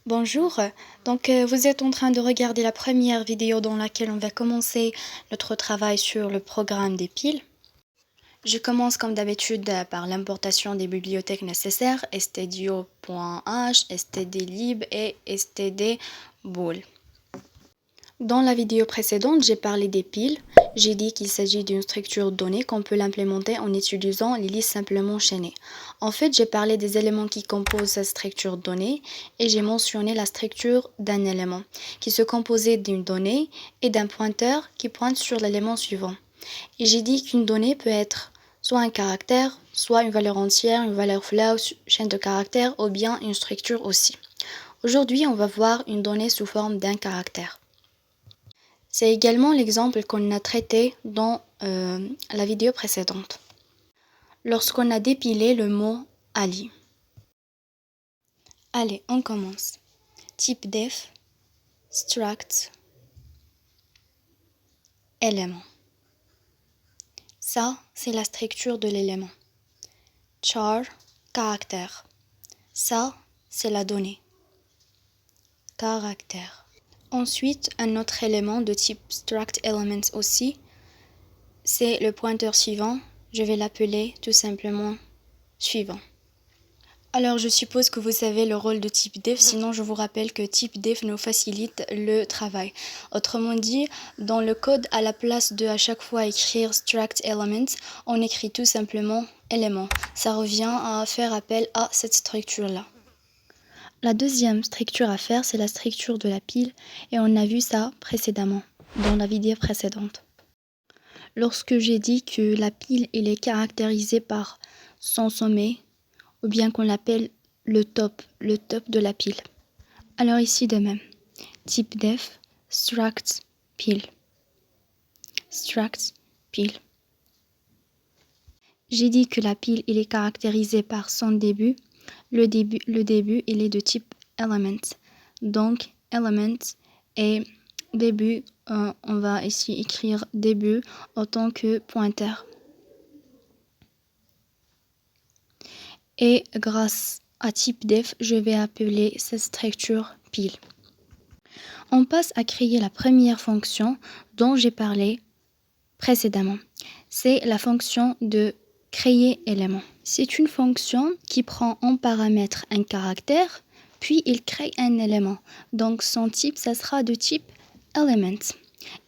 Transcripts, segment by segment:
Bonjour, vous êtes en train de regarder la première vidéo dans laquelle on va commencer notre travail sur le programme des piles. Je commence comme d'habitude par l'importation des bibliothèques nécessaires, stdio.h, stdlib et stdbool. Dans la vidéo précédente, j'ai parlé des piles. J'ai dit qu'il s'agit d'une structure donnée qu'on peut l'implémenter en utilisant les listes simplement chaînées. En fait, j'ai parlé des éléments qui composent cette structure donnée et j'ai mentionné la structure d'un élément qui se composait d'une donnée et d'un pointeur qui pointe sur l'élément suivant. Et j'ai dit qu'une donnée peut être soit un caractère, soit une valeur entière, une valeur float, chaîne de caractères ou bien une structure aussi. Aujourd'hui, on va voir une donnée sous forme d'un caractère. C'est également l'exemple qu'on a traité dans la vidéo précédente. Lorsqu'on a dépilé le mot Ali. Allez, on commence. Type def, struct, élément. Ça, c'est la structure de l'élément. Char, caractère. Ça, c'est la donnée. Caractère. Ensuite, un autre élément de type struct element aussi, c'est le pointeur suivant. Je vais l'appeler tout simplement suivant. Alors, je suppose que vous savez le rôle de type def, sinon je vous rappelle que type def nous facilite le travail. Autrement dit, dans le code, à la place de à chaque fois écrire struct element, on écrit tout simplement élément. Ça revient à faire appel à cette structure-là. La deuxième structure à faire, c'est la structure de la pile, et on a vu ça précédemment, dans la vidéo précédente. Lorsque j'ai dit que la pile elle est caractérisée par son sommet, ou bien qu'on l'appelle le top de la pile. Alors ici de même, type def, struct, pile. Struct, pile. J'ai dit que la pile elle est caractérisée par son début. Le début il est de type element. Donc element et début, on va ici écrire début en tant que pointeur. Et grâce à type def, je vais appeler cette structure pile. On passe à créer la première fonction dont j'ai parlé précédemment. C'est la fonction de créer élément. C'est une fonction qui prend en paramètre un caractère, puis il crée un élément. Donc son type, ça sera de type element.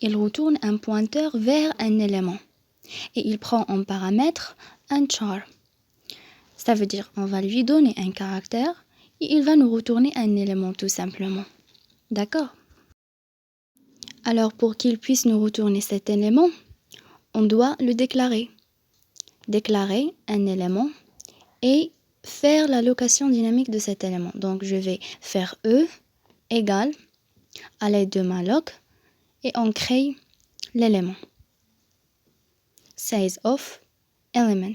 Il retourne un pointeur vers un élément. Et il prend en paramètre un char. Ça veut dire on va lui donner un caractère et il va nous retourner un élément tout simplement. D'accord? Alors pour qu'il puisse nous retourner cet élément, on doit le déclarer. Déclarer un élément et faire la location dynamique de cet élément. Donc je vais faire E égale à l'aide de ma loc et on crée l'élément. Size of element.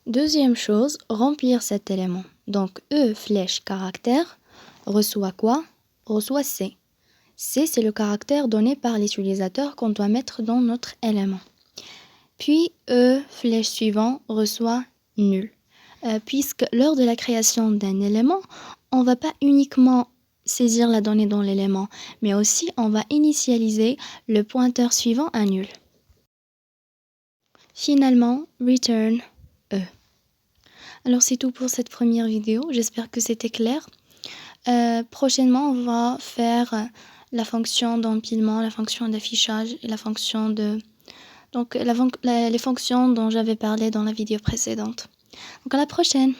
Deuxième chose, remplir cet élément. Donc E flèche caractère reçoit quoi? Reçoit C. C, c'est le caractère donné par l'utilisateur qu'on doit mettre dans notre élément. Puis E flèche suivant reçoit nul. Puisque lors de la création d'un élément, on ne va pas uniquement saisir la donnée dans l'élément, mais aussi on va initialiser le pointeur suivant à nul. Finalement, return E. Alors c'est tout pour cette première vidéo, j'espère que c'était clair. Prochainement, on va faire la fonction d'empilement, la fonction d'affichage et la fonction de... Donc les fonctions dont j'avais parlé dans la vidéo précédente. Donc à la prochaine.